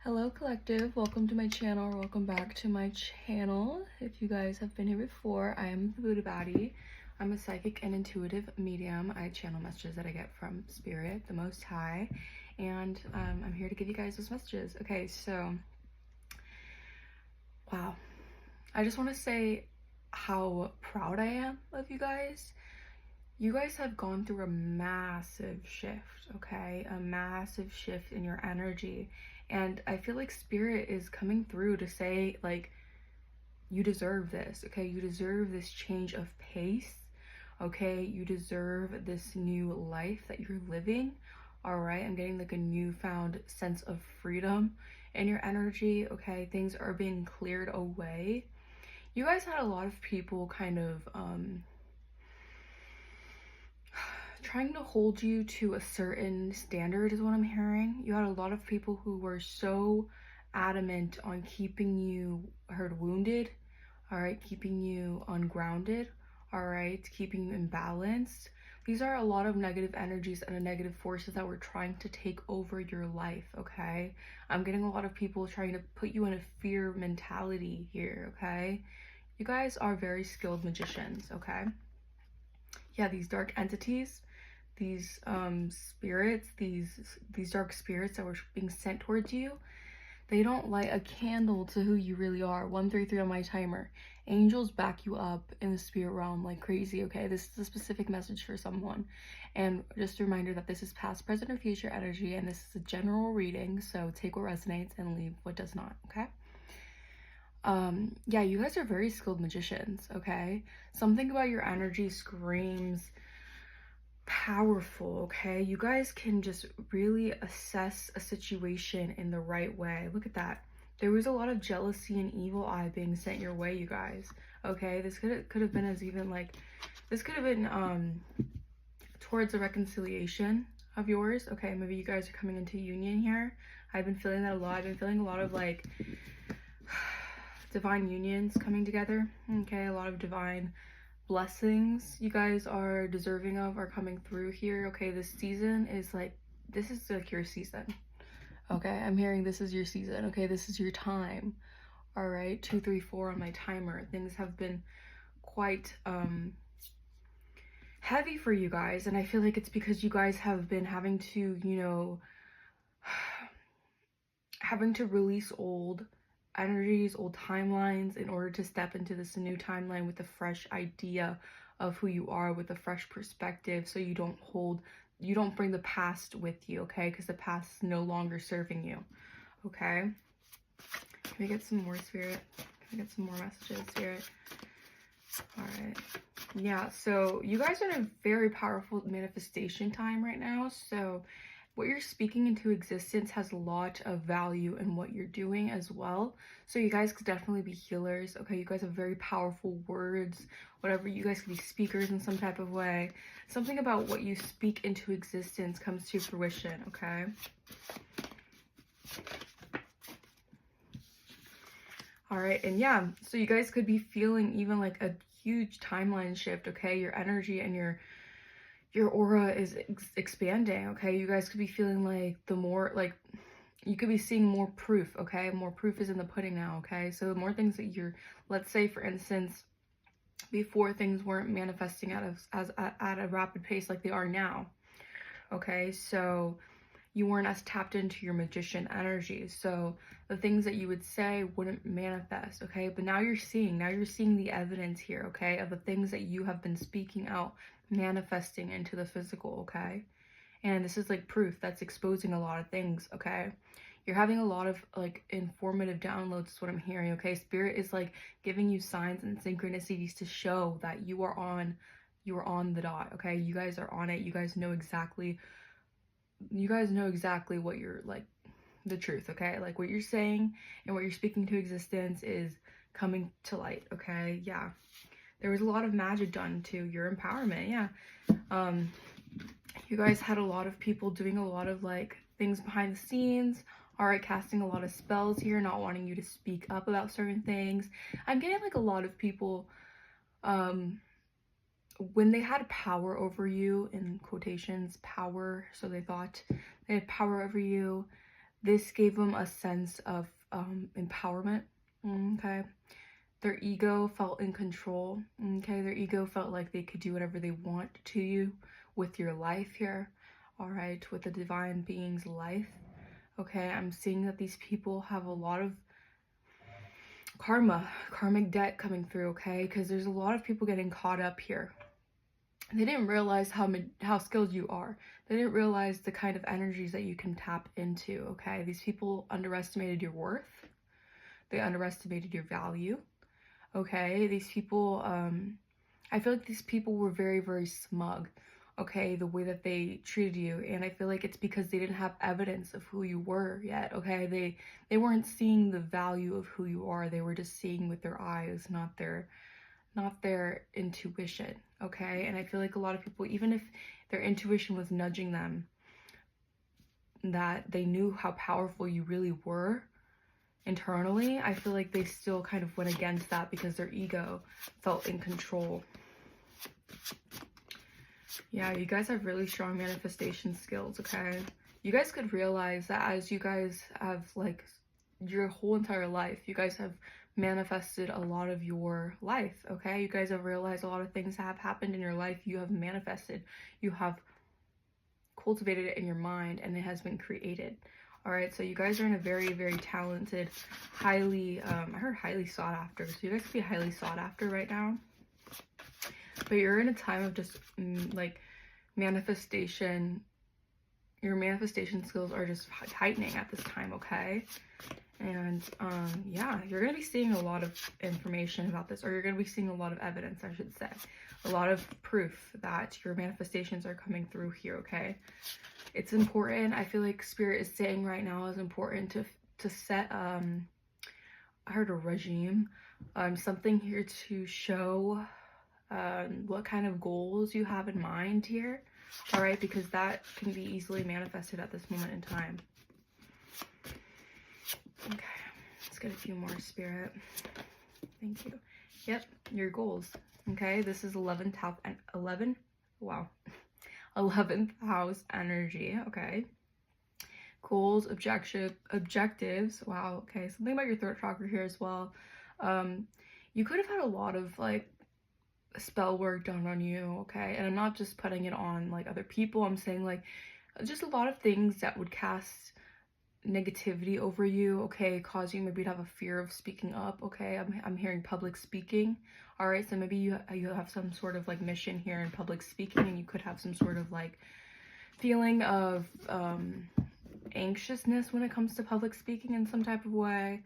Hello collective, welcome to my channel, or welcome back to my channel. If you guys have been here before, I am the Buddha Baddie. I'm a psychic and intuitive medium. I channel messages that I get from Spirit, the Most High, and I'm here to give you guys those messages. Okay, so, wow. I just want to say how proud I am of you guys. You guys have gone through a massive shift, okay? A massive shift in your energy. And I feel like Spirit is coming through to say, like, you deserve this, okay? You deserve this change of pace, okay? You deserve this new life that you're living, all right? I'm getting like a newfound sense of freedom in your energy, okay? Things are being cleared away. You guys had a lot of people kind of, trying to hold you to a certain standard is what I'm hearing. You had a lot of people who were so adamant on keeping you wounded, all right, keeping you ungrounded, all right, keeping you imbalanced. These are a lot of negative energies and negative forces that were trying to take over your life, okay? I'm getting a lot of people trying to put you in a fear mentality here, okay? You guys are very skilled magicians, okay? Yeah, these dark entities, these spirits, these dark spirits that were being sent towards you, they don't light a candle to who you really are. 133 on my timer. Angels back you up in the spirit realm like crazy, okay? This is a specific message for someone. And just a reminder that this is past, present, or future energy, and this is a general reading, so take what resonates and leave what does not, okay? Yeah, you guys are very skilled magicians, okay? Something about your energy screams powerful, okay? You guys can just really assess a situation in the right way. Look at that. There was a lot of jealousy and evil eye being sent your way, you guys, okay? This could have been as even like, this could have been towards a reconciliation of yours, okay? Maybe you guys are coming into union here. I've been feeling that a lot. I've been feeling a lot of like divine unions coming together, okay? A lot of divine blessings you guys are deserving of are coming through here, okay? This season is like, this is like your season, okay? I'm hearing this is your season, okay? This is your time, all right? 234 on my timer. Things have been quite heavy for you guys, and I feel like it's because you guys have been having to, you know, having to release old energies, old timelines in order to step into this new timeline with a fresh idea of who you are, with a fresh perspective, so you don't bring the past with you, okay? Because the past is no longer serving you, okay? Can we get some more, Spirit? Can we get some more messages, Spirit? All right. Yeah, so you guys are in a very powerful manifestation time right now, so what you're speaking into existence has a lot of value in what you're doing as well. So you guys could definitely be healers, okay? You guys have very powerful words, whatever. You guys could be speakers in some type of way. Something about what you speak into existence comes to fruition, okay? All right, and yeah, so you guys could be feeling even like a huge timeline shift, okay? Your energy and your aura is expanding, okay? You guys could be feeling like the more, like, you could be seeing more proof, okay? More proof is in the pudding now, okay? So the more things that you're, let's say for instance, before things weren't manifesting at a rapid pace like they are now, okay? So you weren't as tapped into your magician energy, so the things that you would say wouldn't manifest, okay? But now you're seeing the evidence here, okay, of the things that you have been speaking out, manifesting into the physical, okay? And this is like proof that's exposing a lot of things, okay? You're having a lot of like informative downloads is what I'm hearing, okay? Spirit is like giving you signs and synchronicities to show that you are on the dot, okay? You guys are on it. You guys know exactly what you're like, the truth, okay? Like what you're saying and what you're speaking to existence is coming to light, okay? Yeah. There was a lot of magic done to your empowerment, yeah. You guys had a lot of people doing a lot of like things behind the scenes, all right, casting a lot of spells here, not wanting you to speak up about certain things. I'm getting like a lot of people, when they had power over you, in quotations, power, so they thought they had power over you, this gave them a sense of empowerment. Okay, their ego felt in control. Okay, their ego felt like they could do whatever they want to you with your life here. All right, with the divine being's life. Okay, I'm seeing that these people have a lot of karmic debt coming through, okay? Because there's a lot of people getting caught up here. They didn't realize how skilled you are. They didn't realize the kind of energies that you can tap into, okay? These people underestimated your worth. They underestimated your value, okay? These people, I feel like these people were very, very smug, okay, the way that they treated you. And I feel like it's because they didn't have evidence of who you were yet, okay? They weren't seeing the value of who you are. They were just seeing with their eyes, not their intuition, okay? And I feel like a lot of people, even if their intuition was nudging them, that they knew how powerful you really were internally, I feel like they still kind of went against that because their ego felt in control. Yeah, you guys have really strong manifestation skills, okay? You guys could realize that as you guys have, like, your whole entire life, you guys have manifested a lot of your life, okay? You guys have realized a lot of things that have happened in your life. You have manifested. You have cultivated it in your mind, and it has been created. All right, so you guys are in a very, very talented, highly, I heard highly sought after. So you guys could be highly sought after right now. But you're in a time of just like manifestation. Your manifestation skills are just tightening at this time, okay? And yeah, you're gonna be seeing a lot of information about this, or you're gonna be seeing a lot of evidence, I should say, a lot of proof that your manifestations are coming through here, okay? It's important. I feel like Spirit is saying right now is important to set I heard a regime, something here to show what kind of goals you have in mind here, all right? Because that can be easily manifested at this moment in time. Okay, let's get a few more, Spirit. Thank you. Yep, your goals. Okay, this is 11th house and 11th house energy. Okay, goals, objectives. Wow. Okay, something about your throat chakra here as well. You could have had a lot of like spell work done on you, okay? And I'm not just putting it on like other people. I'm saying like just a lot of things that would cast negativity over you, okay? Cause you maybe to have a fear of speaking up, okay? I'm hearing public speaking. All right, so maybe you have some sort of like mission here in public speaking, and you could have some sort of like feeling of anxiousness when it comes to public speaking in some type of way.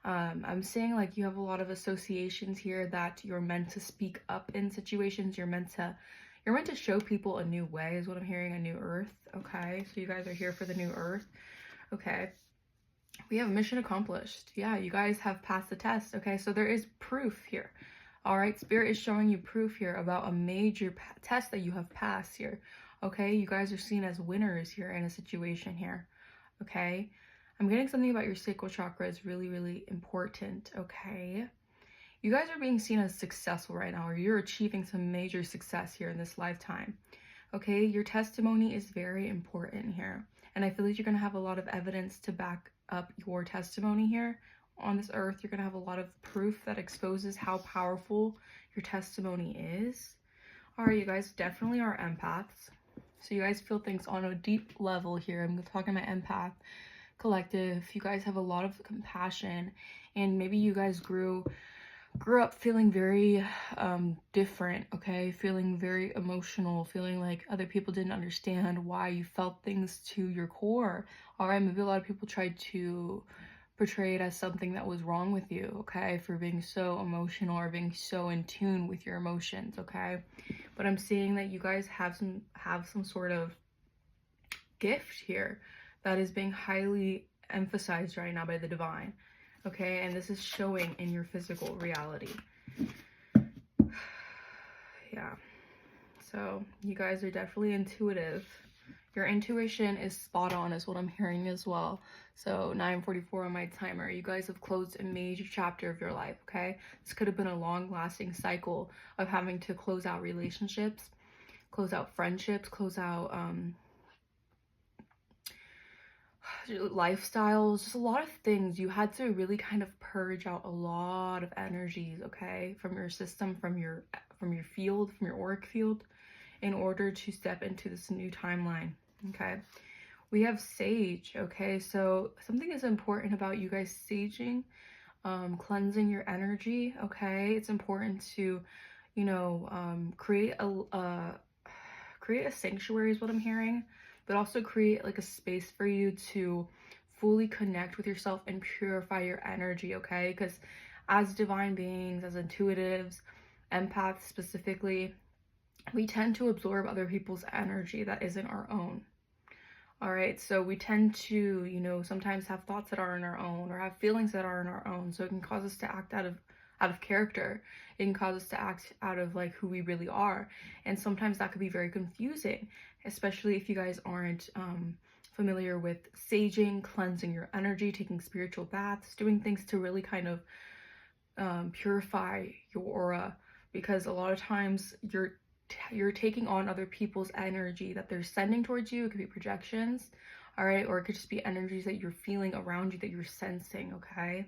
I'm saying like you have a lot of associations here that you're meant to speak up in situations. You're meant to show people a new way is what I'm hearing, a new earth, okay? So you guys are here for the new earth, okay? We have mission accomplished. Yeah, you guys have passed the test, okay? So there is proof here, all right? Spirit is showing you proof here about a major test that you have passed here, okay? You guys are seen as winners here in a situation here, okay? I'm getting something about your sacral chakra is really, really important, okay? You guys are being seen as successful right now, or you're achieving some major success here in this lifetime, okay? Your testimony is very important here, and I feel like you're going to have a lot of evidence to back up your testimony here on this earth. You're going to have a lot of proof that exposes how powerful your testimony is. All right, you guys definitely are empaths, so you guys feel things on a deep level here. I'm talking about empath collective. You guys have a lot of compassion, and maybe you guys grew up feeling very different, okay? Feeling very emotional, feeling like other people didn't understand why you felt things to your core. All right, maybe a lot of people tried to portray it as something that was wrong with you, okay, for being so emotional or being so in tune with your emotions, okay? But I'm seeing that you guys have some sort of gift here that is being highly emphasized right now by the divine, okay? And this is showing in your physical reality. Yeah, so you guys are definitely intuitive. Your intuition is spot on is what I'm hearing as well. So 9:44 on my timer. You guys have closed a major chapter of your life, okay? This could have been a long-lasting cycle of having to close out relationships, close out friendships, close out lifestyles, just a lot of things. You had to really kind of purge out a lot of energies, okay, from your system, from your field, from your auric field, in order to step into this new timeline. Okay, we have sage. Okay, so something is important about you guys saging, cleansing your energy. Okay, it's important to, you know, create a sanctuary is what I'm hearing, but also create like a space for you to fully connect with yourself and purify your energy. Okay, because as divine beings, as intuitives, empaths specifically, we tend to absorb other people's energy that isn't our own. All right, so we tend to, you know, sometimes have thoughts that aren't our own, or have feelings that aren't our own. So it can cause us to act out of character. It can cause us to act out of like who we really are, and sometimes that could be very confusing, especially if you guys aren't familiar with saging, cleansing your energy, taking spiritual baths, doing things to really kind of purify your aura, because a lot of times you're taking on other people's energy that they're sending towards you. It could be projections, all right, or it could just be energies that you're feeling around you that you're sensing. Okay,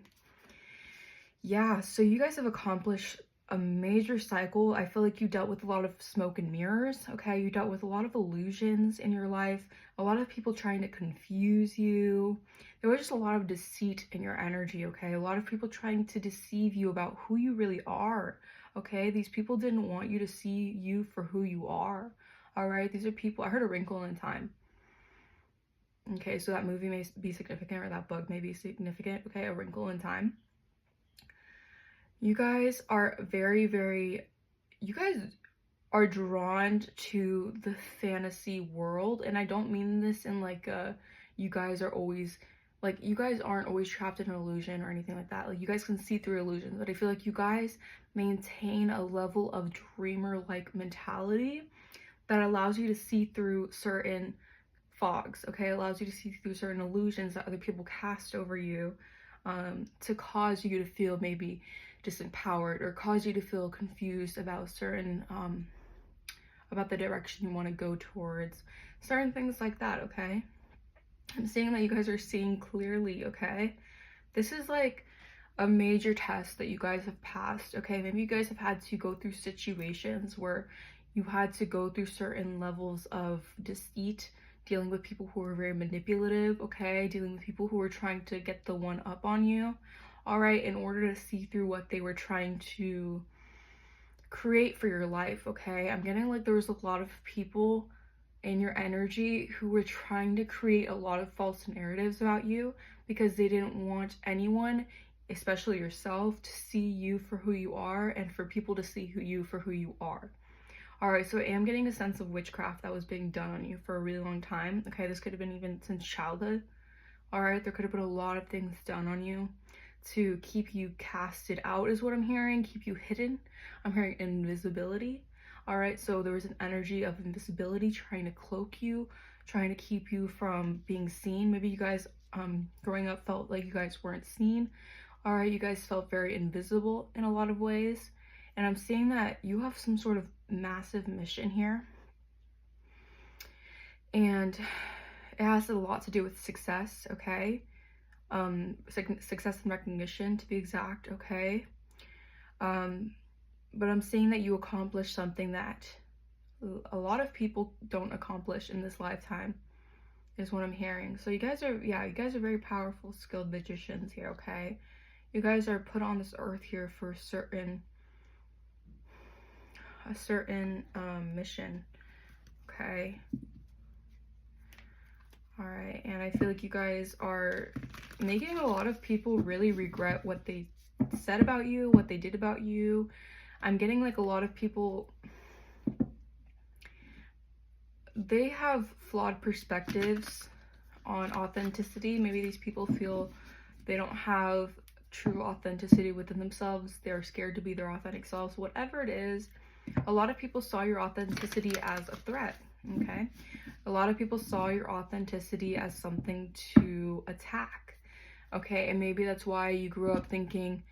yeah, so you guys have accomplished a major cycle. I feel like you dealt with a lot of smoke and mirrors. Okay, you dealt with a lot of illusions in your life, a lot of people trying to confuse you. There was just a lot of deceit in your energy. Okay, a lot of people trying to deceive you about who you really are. Okay, these people didn't want you to see you for who you are. All right, these are people. I heard A Wrinkle in Time. Okay, so that movie may be significant, or that book may be significant. Okay, A Wrinkle in Time. You guys are you guys are drawn to the fantasy world, and I don't mean this in like you guys are always, like, you guys aren't always trapped in an illusion or anything like that. Like, you guys can see through illusions, but I feel like you guys maintain a level of dreamer-like mentality that allows you to see through certain fogs. Okay, it allows you to see through certain illusions that other people cast over you, to cause you to feel maybe disempowered, or cause you to feel confused about certain about the direction you want to go towards, certain things like that. Okay, I'm seeing that you guys are seeing clearly. Okay, this is like a major test that you guys have passed. Okay, maybe you guys have had to go through situations where you had to go through certain levels of deceit, dealing with people who are very manipulative. Okay, dealing with people who are trying to get the one up on you, all right, in order to see through what they were trying to create for your life. Okay, I'm getting like there was a lot of people in your energy who were trying to create a lot of false narratives about you, because they didn't want anyone, especially yourself, to see you for who you are, and for people to see you for who you are. All right, so I am getting a sense of witchcraft that was being done on you for a really long time. Okay, this could have been even since childhood. All right, there could have been a lot of things done on you to keep you casted out, is what I'm hearing, keep you hidden. I'm hearing invisibility. All right, so there was an energy of invisibility trying to cloak you, trying to keep you from being seen. Maybe you guys growing up felt like you guys weren't seen. All right, you guys felt very invisible in a lot of ways. And I'm seeing that you have some sort of massive mission here. And it has a lot to do with success, okay? Success and recognition, to be exact. Okay, but I'm seeing that you accomplished something that a lot of people don't accomplish in this lifetime, is what I'm hearing. So you guys are, yeah, you guys are very powerful, skilled magicians here. Okay, you guys are put on this earth here for a certain mission. Okay, all right, and I feel like you guys are making a lot of people really regret what they said about you, what they did about you. I'm getting like a lot of people, they have flawed perspectives on authenticity. Maybe these people feel they don't have true authenticity within themselves. They're scared to be their authentic selves. Whatever it is, a lot of people saw your authenticity as a threat. Okay, a lot of people saw your authenticity as something to attack. Okay, and maybe that's why you grew up thinking,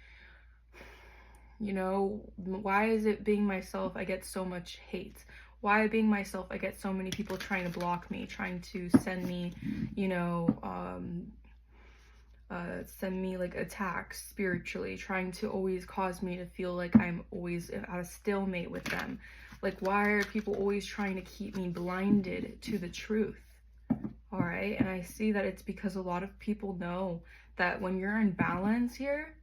you know, why is it being myself I get so much hate? Why being myself, I get so many people trying to block me, trying to send me, you know, send me like attacks spiritually, trying to always cause me to feel like I'm always at a stalemate with them. Like, why are people always trying to keep me blinded to the truth? All right. And I see that it's because a lot of people know that when you're in balance here,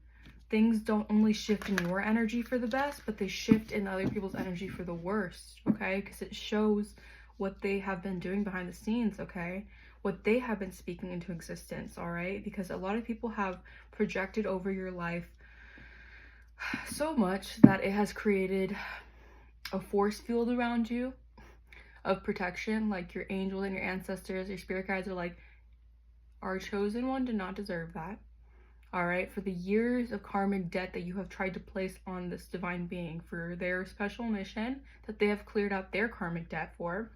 things don't only shift in your energy for the best, but they shift in other people's energy for the worst. Okay. Because it shows what they have been doing behind the scenes. Okay. What they have been speaking into existence. All right. Because a lot of people have projected over your life so much that it has created a force field around you of protection. Like your angels and your ancestors, your spirit guides are like, our chosen one did not deserve that. All right, for the years of karmic debt that you have tried to place on this divine being, for their special mission that they have cleared out their karmic debt for,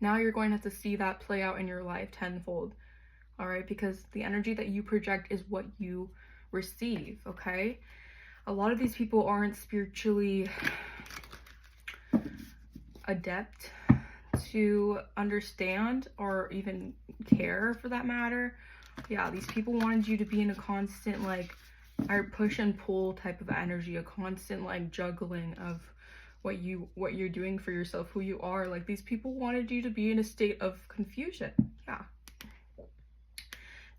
now you're going to have to see that play out in your life tenfold. All right, because the energy that you project is what you receive. Okay, a lot of these people aren't spiritually adept to understand or even care, for that matter. Yeah, these people wanted you to be in a constant like push and pull type of energy, a constant like juggling of what you're doing for yourself, who you are. Like, these people wanted you to be in a state of confusion. Yeah,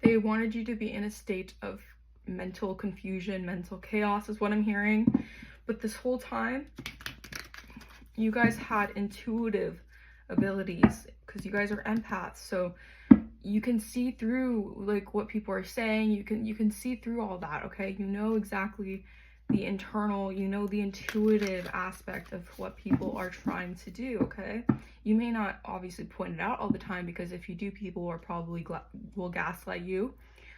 they wanted you to be in a state of mental confusion, mental chaos is what I'm hearing. But this whole time you guys had intuitive abilities, because you guys are empaths, so you can see through like what people are saying. You can see through all that. Okay, you know exactly the internal, you know, the intuitive aspect of what people are trying to do. Okay, you may not obviously point it out all the time, because if you do, people are probably will gaslight you,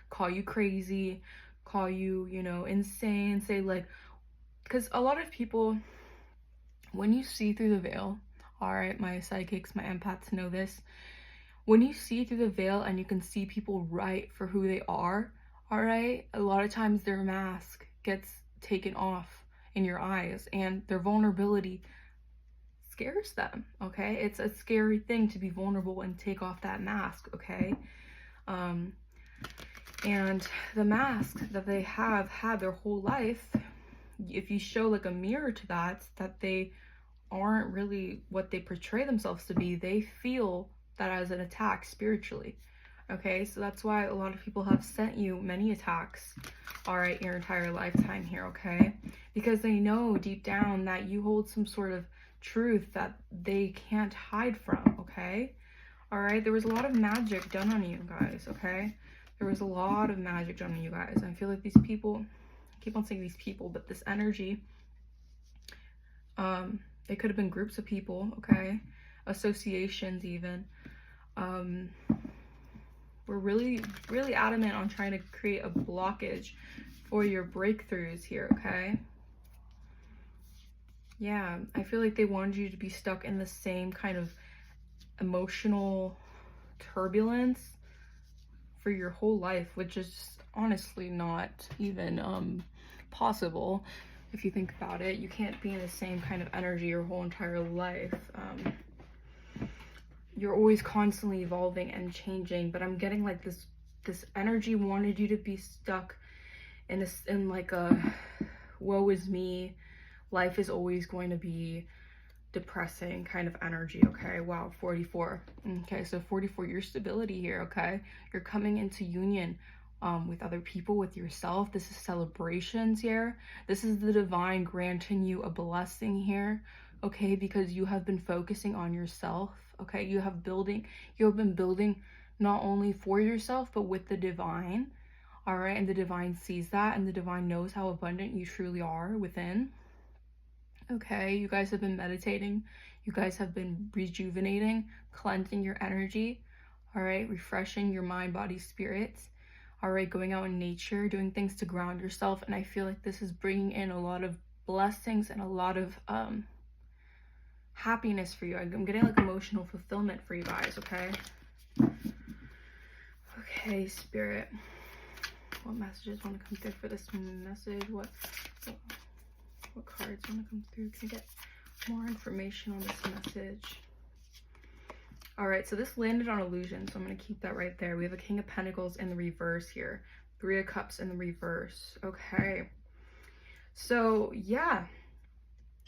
call you crazy, call you, you know, insane, say like, because a lot of people, when you see through the veil, all right, my psychics, my empaths know this. When you see through the veil and you can see people right for who they are, all right, a lot of times their mask gets taken off in your eyes, and their vulnerability scares them. Okay, it's a scary thing to be vulnerable and take off that mask. Okay, and the mask that they have had their whole life, if you show like a mirror to that they aren't really what they portray themselves to be, they feel that as an attack spiritually. Okay, so that's why a lot of people have sent you many attacks, all right, your entire lifetime here. Okay, because they know deep down that you hold some sort of truth that they can't hide from. Okay, all right, there was a lot of magic done on you guys. Okay, there was a lot of magic done on you guys. I feel like these people, I keep on saying these people, but this energy, it could have been groups of people, okay, associations even, we're really adamant on trying to create a blockage for your breakthroughs here. Okay, yeah, I feel like they wanted you to be stuck in the same kind of emotional turbulence for your whole life, which is honestly not even possible. If you think about it, you can't be in the same kind of energy your whole entire life. You're always constantly evolving and changing, but I'm getting like this energy wanted you to be stuck in like a woe is me, life is always going to be depressing kind of energy. Okay, wow, 44. Okay, so 44, your stability here. Okay, you're coming into union with other people, with yourself. This is celebrations here. This is the divine granting you a blessing here. Okay, because you have been focusing on yourself. Okay, you have been building not only for yourself but with the divine. All right, and the divine sees that, and the divine knows how abundant you truly are within. Okay, you guys have been meditating, you guys have been rejuvenating, cleansing your energy, all right, refreshing your mind, body, spirits, all right, going out in nature, doing things to ground yourself. And I feel like this is bringing in a lot of blessings and a lot of happiness for you. I'm getting like emotional fulfillment for you guys. Okay, okay, spirit, what messages want to come through for this message? What cards want to come through? Can I get More information on this message. All right, so this landed on illusion, so I'm going to keep that right there. We have a King of Pentacles in the reverse here. 3 of Cups in the reverse. Okay. So, yeah.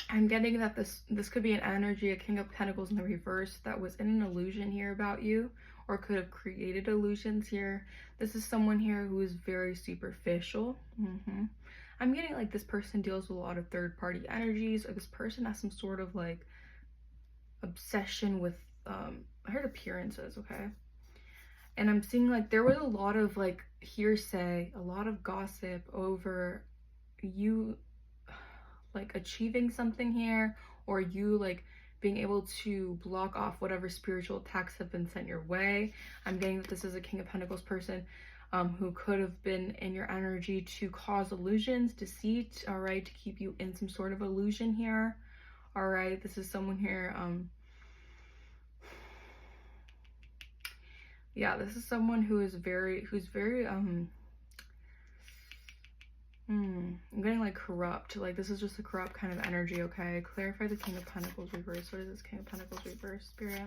I'm getting that this could be an energy, a King of Pentacles in the reverse that was in an illusion here about you, or could have created illusions here. This is someone here who is very superficial. I'm getting like this person deals with a lot of third-party energies, or this person has some sort of like obsession with, I heard appearances, okay? And I'm seeing like there was a lot of like hearsay, a lot of gossip over you like achieving something here, or you like being able to block off whatever spiritual attacks have been sent your way. I'm getting that this is a King of Pentacles person who could have been in your energy to cause illusions, deceit, all right, to keep you in some sort of illusion here. All right, this is someone here, yeah, this is someone who is very I'm getting like corrupt. Like this is just a corrupt kind of energy, okay? Clarify the King of Pentacles reverse. What is this King of Pentacles reverse, Spirit?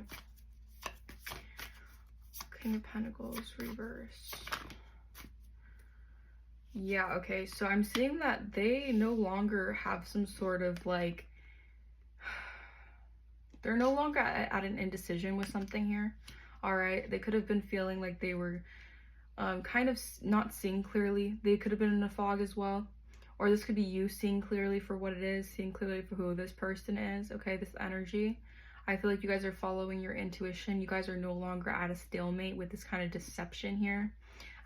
King of Pentacles reverse. Yeah, okay. So I'm seeing that they no longer have some sort of like... They're no longer at an indecision with something here. All right? They could have been feeling like they were... kind of not seeing clearly. They could have been in a fog as well, or this could be you seeing clearly for what it is, seeing clearly for who this person is, okay? This energy, I feel like you guys are following your intuition. You guys are no longer at a stalemate with this kind of deception here.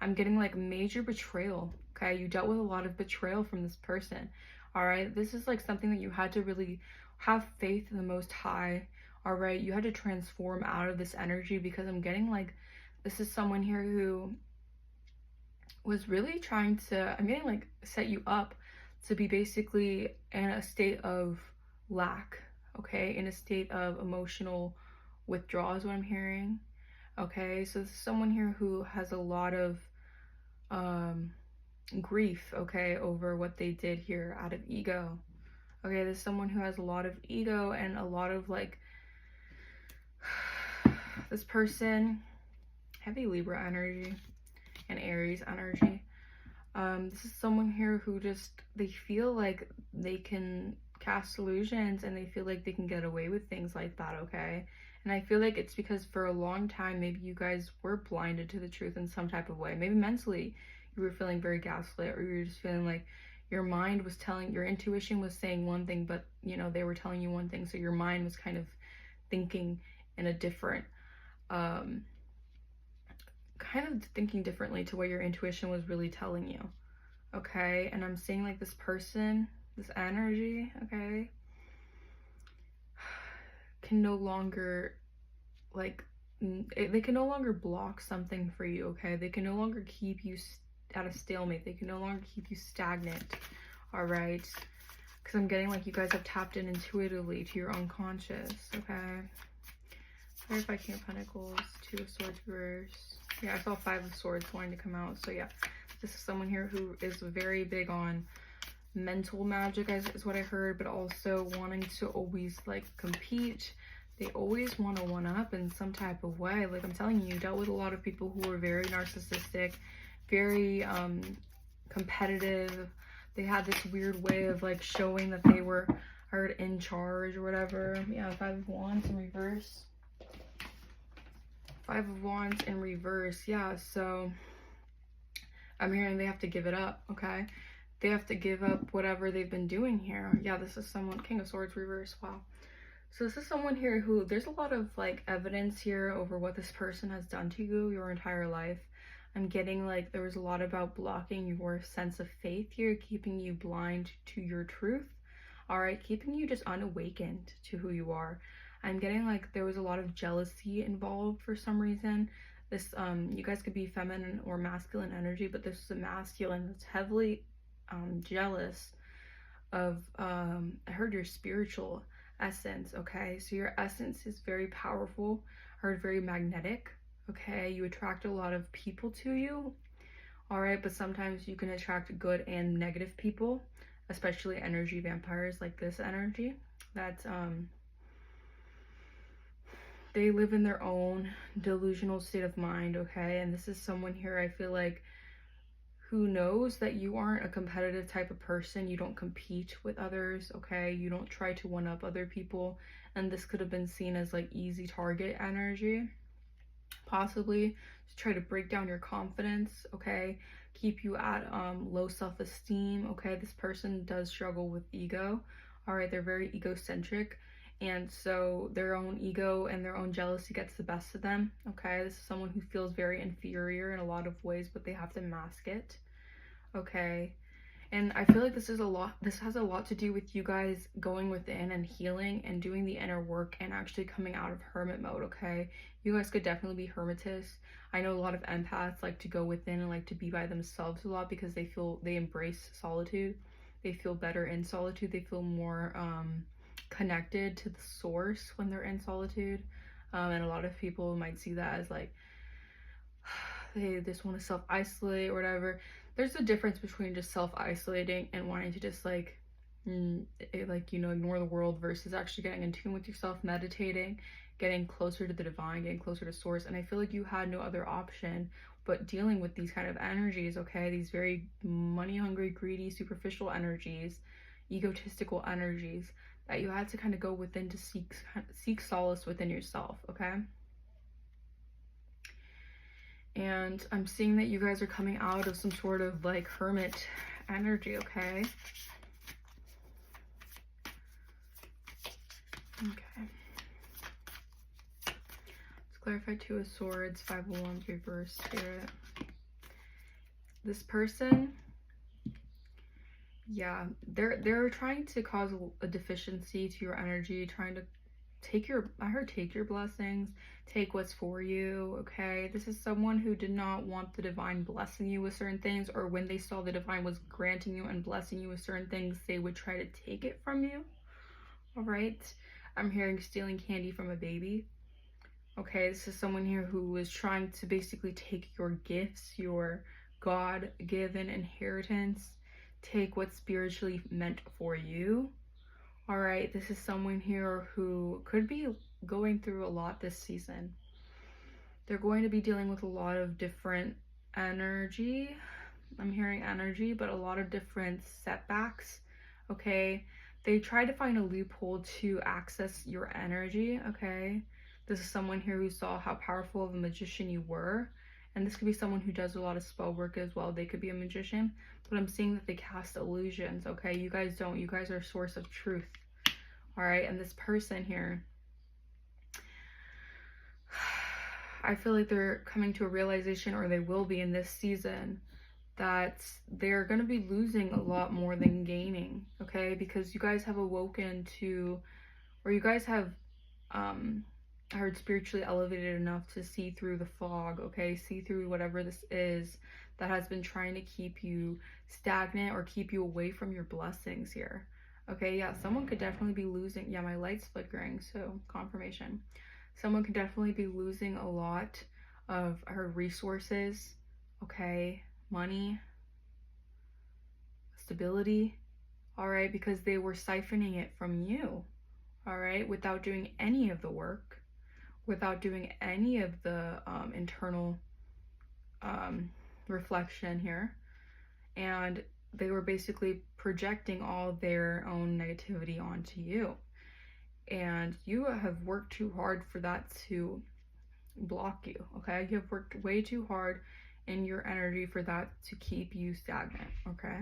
I'm getting like major betrayal, okay? You dealt with a lot of betrayal from this person, all right? This is like something that you had to really have faith in the Most High, all right? You had to transform out of this energy, because I'm getting like this is someone here who was really trying to, I'm getting like set you up to be basically in a state of lack, okay? In a state of emotional withdrawal is what I'm hearing, okay? So this is someone here who has a lot of grief, okay, over what they did here out of ego, okay? There's someone who has a lot of ego and a lot of like, this person, heavy Libra energy and Aries energy. This is someone here who just, they feel like they can cast illusions and they feel like they can get away with things like that, okay? And I feel like it's because for a long time, maybe you guys were blinded to the truth in some type of way. Maybe mentally you were feeling very gaslit, or you were just feeling like your mind was telling, your intuition was saying one thing, but you know, they were telling you one thing. So your mind was kind of thinking in a different, kind of thinking differently to what your intuition was really telling you, okay? And I'm seeing like this person, this energy, okay, can no longer like, they can no longer block something for you, okay? They can no longer keep you at a stalemate. They can no longer keep you stagnant, all right? Because I'm getting like you guys have tapped in intuitively to your unconscious, okay? Clarify King of Pentacles, 2 of Swords reverse. Yeah, I saw 5 of Swords wanting to come out. So yeah, this is someone here who is very big on mental magic, is what I heard, but also wanting to always like compete. They always want to one up in some type of way. Like I'm telling you, you dealt with a lot of people who were very narcissistic, very competitive. They had this weird way of like showing that they were in charge or whatever. Yeah, 5 of Wands in reverse. 5 of Wands in reverse. Yeah, so I'm hearing they have to give it up, okay? They have to give up whatever they've been doing here. Yeah, this is someone, King of Swords reverse. Wow. So this is someone here who, there's a lot of like evidence here over what this person has done to you your entire life. I'm getting like there was a lot about blocking your sense of faith here, keeping you blind to your truth, all right? Keeping you just unawakened to who you are. I'm getting like there was a lot of jealousy involved for some reason. This, you guys could be feminine or masculine energy, but this is a masculine that's heavily jealous of, I heard your spiritual essence, okay? So your essence is very powerful. I heard very magnetic, okay? You attract a lot of people to you, all right? But sometimes you can attract good and negative people, especially energy vampires like this energy, that they live in their own delusional state of mind, okay? And this is someone here, I feel like, who knows that you aren't a competitive type of person. You don't compete with others, okay? You don't try to one up other people. And this could have been seen as like easy target energy, possibly to try to break down your confidence, okay? Keep you at low self-esteem, okay? This person does struggle with ego, all right? They're very egocentric, and so their own ego and their own jealousy gets the best of them, okay? This is someone who feels very inferior in a lot of ways, but they have to mask it, okay? And I feel like this has a lot to do with you guys going within and healing and doing the inner work and actually coming out of hermit mode, okay? You guys could definitely be hermitists. I know a lot of empaths like to go within and like to be by themselves a lot because they embrace solitude. They feel better in solitude. They feel more connected to the source when they're in solitude. And a lot of people might see that as like, they just want to self-isolate or whatever. There's a difference between just self-isolating and wanting to just like ignore the world versus actually getting in tune with yourself, meditating, getting closer to the divine, getting closer to source. And I feel like you had no other option but dealing with these kind of energies, okay? These very money hungry, greedy, superficial energies, egotistical energies, that you had to kind of go within to seek solace within yourself, okay? And I'm seeing that you guys are coming out of some sort of like hermit energy, okay? Okay. Let's clarify Two of Swords, Five of Wands, reverse, Spirit. This person, yeah, they're trying to cause a deficiency to your energy, trying to take your blessings, take what's for you, okay? This is someone who did not want the divine blessing you with certain things, or when they saw the divine was granting you and blessing you with certain things, they would try to take it from you, all right? I'm hearing stealing candy from a baby, okay? This is someone here who was trying to basically take your gifts, your God-given inheritance, take what's spiritually meant for you. All right, this is someone here who could be going through a lot this season. They're going to be dealing with a lot of different energy. I'm hearing energy, but a lot of different setbacks, okay? They try to find a loophole to access your energy, okay? This is someone here who saw how powerful of a magician you were. And this could be someone who does a lot of spell work as well. They could be a magician, but I'm seeing that they cast illusions, okay? You guys don't. You guys are a source of truth, all right? And this person here, I feel like they're coming to a realization, or they will be in this season, that they're going to be losing a lot more than gaining, okay? Because you guys have awoken to, or you guys have heard spiritually elevated enough to see through the fog, okay? See through whatever this is that has been trying to keep you stagnant or keep you away from your blessings here, okay? Yeah, someone could definitely be losing, yeah, my light's flickering, so confirmation. Someone could definitely be losing a lot of her resources, okay? Money, stability, all right? Because they were siphoning it from you, all right? Without doing any of the work, without doing any of the internal reflection here. And they were basically projecting all their own negativity onto you. And you have worked too hard for that to block you, okay? You have worked way too hard in your energy for that to keep you stagnant, okay?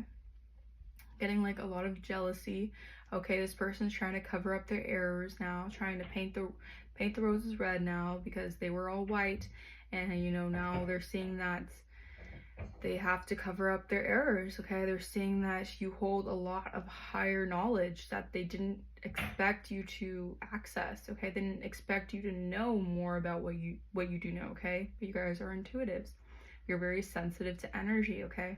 Getting like a lot of jealousy, okay? This person's trying to cover up their errors now, trying to paint the roses red now because they were all white, and you know, now they're seeing that they have to cover up their errors, okay? They're seeing that you hold a lot of higher knowledge that they didn't expect you to access, okay? They didn't expect you to know more about what you do know, okay? But you guys are intuitives. You're very sensitive to energy, okay?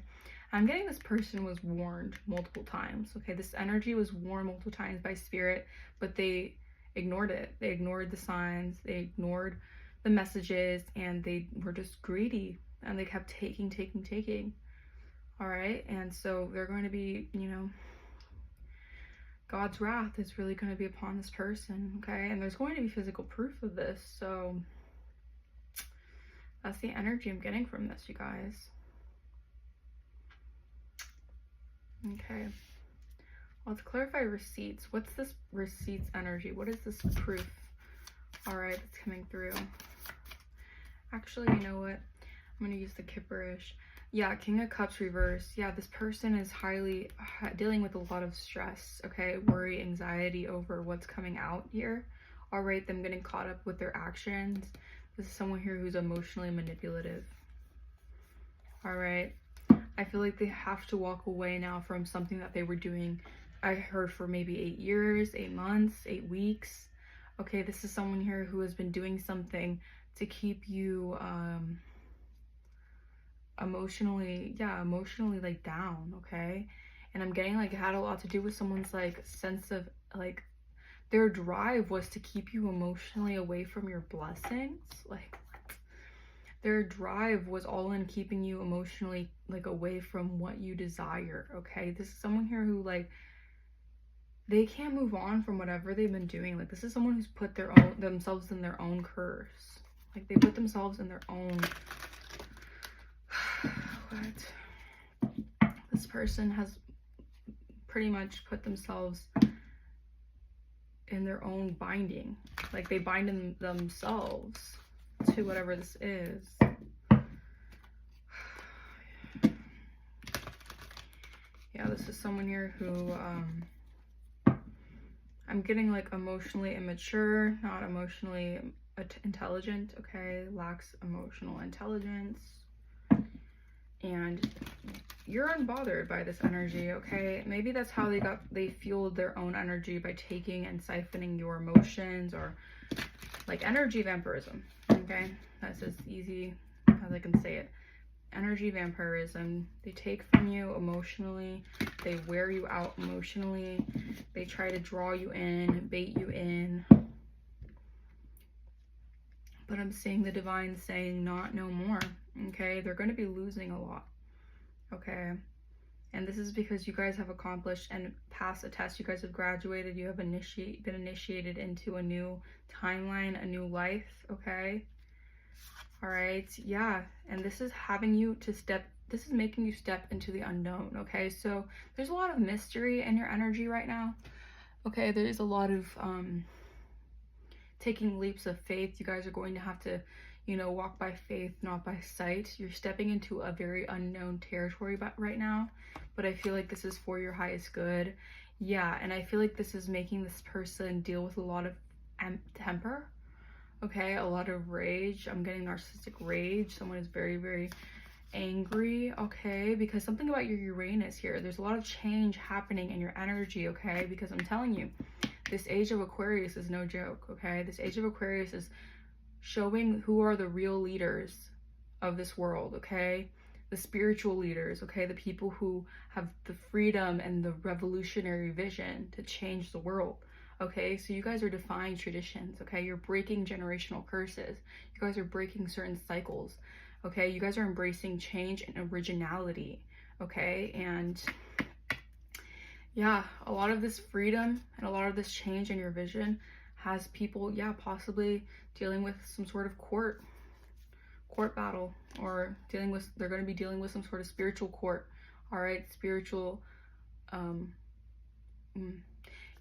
I'm getting this person was warned multiple times, okay? This energy was warned multiple times by spirit, but they ignored it. They ignored the signs, they ignored the messages, and they were just greedy, and they kept taking, all right? And so they're going to be, you know, God's wrath is really going to be upon this person, okay? And there's going to be physical proof of this, so that's the energy I'm getting from this, you guys. Okay. Let's clarify receipts. What's this receipts energy? What is this proof? All right, it's coming through. Actually, you know what? I'm going to use the Kipperish. Yeah, King of Cups reverse. Yeah, this person is dealing with a lot of stress, okay? Worry, anxiety over what's coming out here. All right, them getting caught up with their actions. This is someone here who's emotionally manipulative. All right. I feel like they have to walk away now from something that they were doing. I heard for maybe 8 years, 8 months, 8 weeks. Okay, this is someone here who has been doing something to keep you emotionally like down, okay? And I'm getting like it had a lot to do with someone's like sense of like their drive was to keep you emotionally away from your blessings. Like what? Their drive was all in keeping you emotionally like away from what you desire, okay? This is someone here who like they can't move on from whatever they've been doing. Like this is someone who's put themselves in their own curse. Like they put themselves in their own what? This person has pretty much put themselves in their own binding. Like they bind themselves to whatever this is. Yeah, this is someone here who I'm getting like emotionally immature, not emotionally intelligent, okay? Lacks emotional intelligence. And you're unbothered by this energy, okay? Maybe that's how they fueled their own energy, by taking and siphoning your emotions, or like energy vampirism, okay? That's as easy as I can say it. Energy vampirism. They take from you emotionally, they wear you out emotionally, they try to draw you in, bait you in. But I'm seeing the divine saying not no more, okay? They're going to be losing a lot, okay? And this is because you guys have accomplished and passed a test. You guys have graduated. You have been initiated into a new timeline, a new life, okay? All right, yeah. And this is this is making you step into the unknown, okay? So there's a lot of mystery in your energy right now, okay? There's a lot of taking leaps of faith. You guys are going to have to, you know, walk by faith, not by sight. You're stepping into a very unknown territory right now, but I feel like this is for your highest good. Yeah, and I feel like this is making this person deal with a lot of temper, okay? A lot of rage. I'm getting narcissistic rage. Someone is very, very angry, okay? Because something about your Uranus here, there's a lot of change happening in your energy, okay? Because I'm telling you, this age of Aquarius is no joke, okay? This age of Aquarius is showing who are the real leaders of this world, okay? The spiritual leaders, okay? The people who have the freedom and the revolutionary vision to change the world, okay? So you guys are defying traditions, okay? You're breaking generational curses. You guys are breaking certain cycles, okay? You guys are embracing change and originality, okay? And yeah, a lot of this freedom and a lot of this change in your vision has people, yeah, possibly dealing with some sort of court battle, or they're going to be dealing with some sort of spiritual court. All right, spiritual,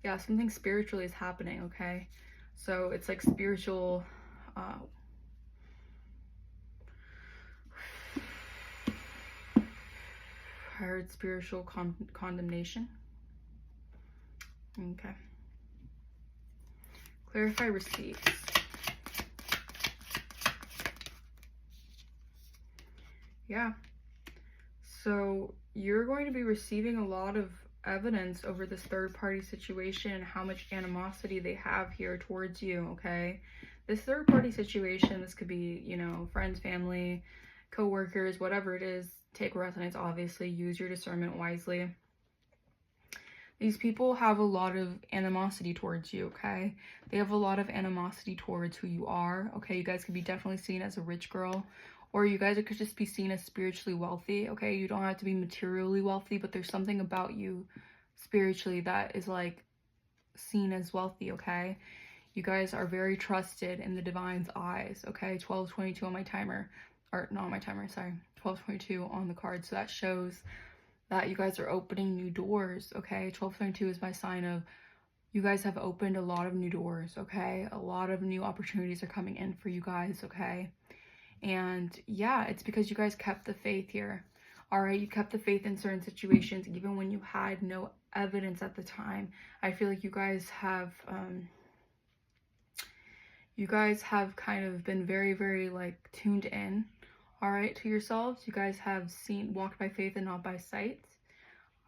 yeah, something spiritually is happening, okay? So it's like spiritual, I heard spiritual condemnation. Okay. Clarify receipts. Yeah. So you're going to be receiving a lot of evidence over this third-party situation and how much animosity they have here towards you, okay? This third-party situation, this could be, you know, friends, family, co-workers, whatever it is. Take resonance, obviously. Use your discernment wisely. These people have a lot of animosity towards you, okay? They have a lot of animosity towards who you are, okay? You guys could be definitely seen as a rich girl, or you guys could just be seen as spiritually wealthy, okay? You don't have to be materially wealthy, but there's something about you spiritually that is like seen as wealthy, okay? You guys are very trusted in the divine's eyes, okay? 1222 on my timer, or not on my timer, sorry. 1222 on the card. So that shows that you guys are opening new doors, okay? 1222 is my sign of you guys have opened a lot of new doors, okay? A lot of new opportunities are coming in for you guys, okay? And yeah, it's because you guys kept the faith here. All right, you kept the faith in certain situations, even when you had no evidence at the time. I feel like you guys have kind of been very, very like tuned in, all right, to yourselves. You guys have walked by faith and not by sight,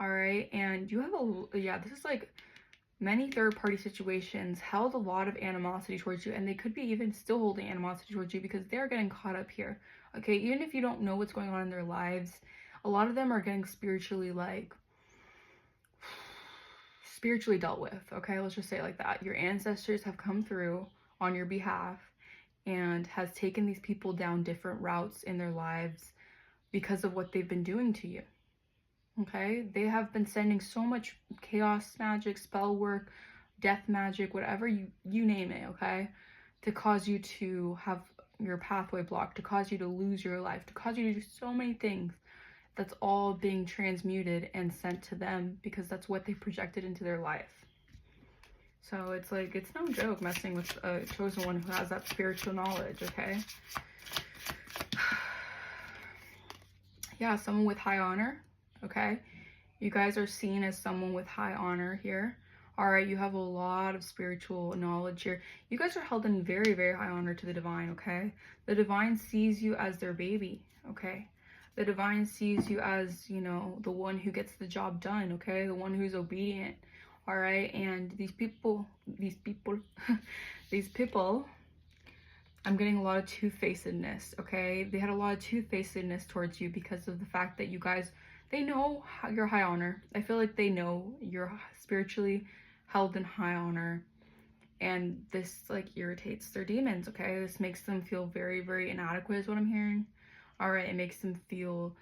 all right? And you have this is like many third-party situations held a lot of animosity towards you, and they could be even still holding animosity towards you because they're getting caught up here, okay? Even if you don't know what's going on in their lives, a lot of them are getting spiritually dealt with, okay? Let's just say it like that. Your ancestors have come through on your behalf and has taken these people down different routes in their lives because of what they've been doing to you. Okay, they have been sending so much chaos magic, spell work, death magic, whatever you name it, okay, to cause you to have your pathway blocked, to cause you to lose your life, to cause you to do so many things. That's all being transmuted and sent to them because that's what they projected into their life. So it's like, it's no joke messing with a chosen one who has that spiritual knowledge, okay? Yeah, someone with high honor. Okay, you guys are seen as someone with high honor here. All right, you have a lot of spiritual knowledge here. You guys are held in very, very high honor to the divine, okay? The divine sees you as their baby, okay? The divine sees you as, you know, the one who gets the job done, okay? The one who's obedient, all right? And these people, I'm getting a lot of two-facedness, okay? They had a lot of two-facedness towards you because of the fact that you guys, they know you're high honor. I feel like they know you're spiritually held in high honor, and this like irritates their demons, okay? This makes them feel very, very inadequate is what I'm hearing. All right, it makes them feel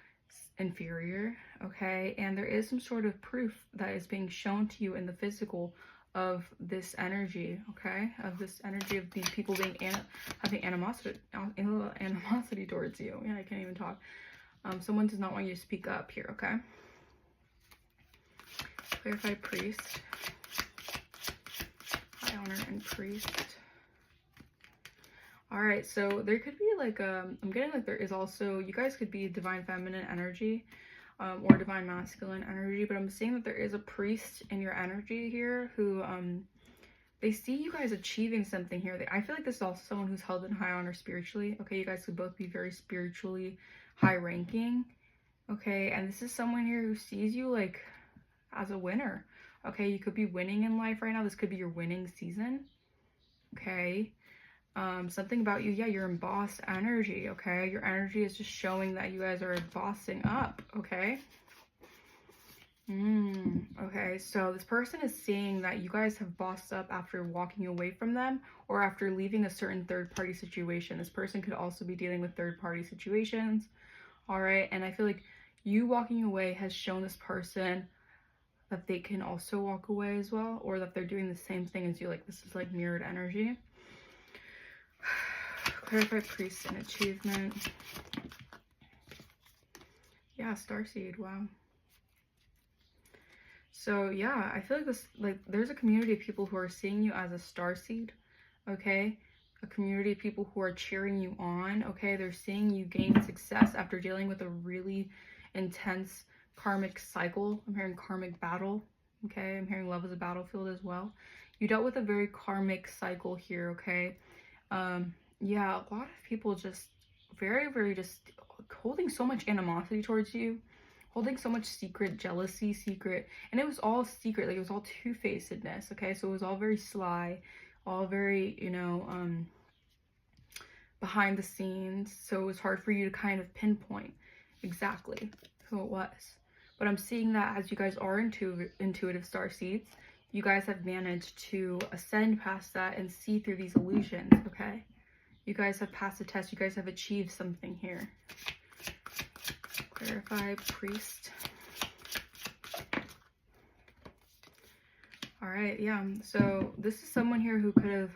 inferior, okay? And there is some sort of proof that is being shown to you in the physical of this energy, okay? Of this energy of these people being having animosity towards you. Yeah, I can't even talk. Someone does not want you to speak up here, okay? Clarify priest. High honor and priest. All right, so there could be like, I'm getting like there is also, you guys could be divine feminine energy or divine masculine energy, but I'm seeing that there is a priest in your energy here who, they see you guys achieving something here. I feel like this is also someone who's held in high honor spiritually. Okay, you guys could both be very spiritually high ranking, okay? And this is someone here who sees you like as a winner, okay? You could be winning in life right now. This could be your winning season, okay? Something about you, yeah, you're in boss energy, okay? Your energy is just showing that you guys are bossing up, okay? Okay, so this person is seeing that you guys have bossed up after walking away from them or after leaving a certain third-party situation. This person could also be dealing with third-party situations, all right? And I feel like you walking away has shown this person that they can also walk away as well, or that they're doing the same thing as you. Like, this is like mirrored energy. Clarify priest and achievement. Yeah, starseed, wow. So yeah, I feel like this, like, there's a community of people who are seeing you as a starseed, okay? A community of people who are cheering you on, okay? They're seeing you gain success after dealing with a really intense karmic cycle. I'm hearing karmic battle, okay? I'm hearing love as a battlefield as well. You dealt with a very karmic cycle here, okay? Yeah, a lot of people just very, very just holding so much animosity towards you, holding so much secret jealousy, and it was all secret, like it was all two-facedness, okay? So it was all very sly, all very, you know, behind the scenes. So it was hard for you to kind of pinpoint exactly who it was. But I'm seeing that as you guys are intuitive starseeds, you guys have managed to ascend past that and see through these illusions, okay? You guys have passed the test. You guys have achieved something here. Clarify priest. All right, yeah. So this is someone here who could have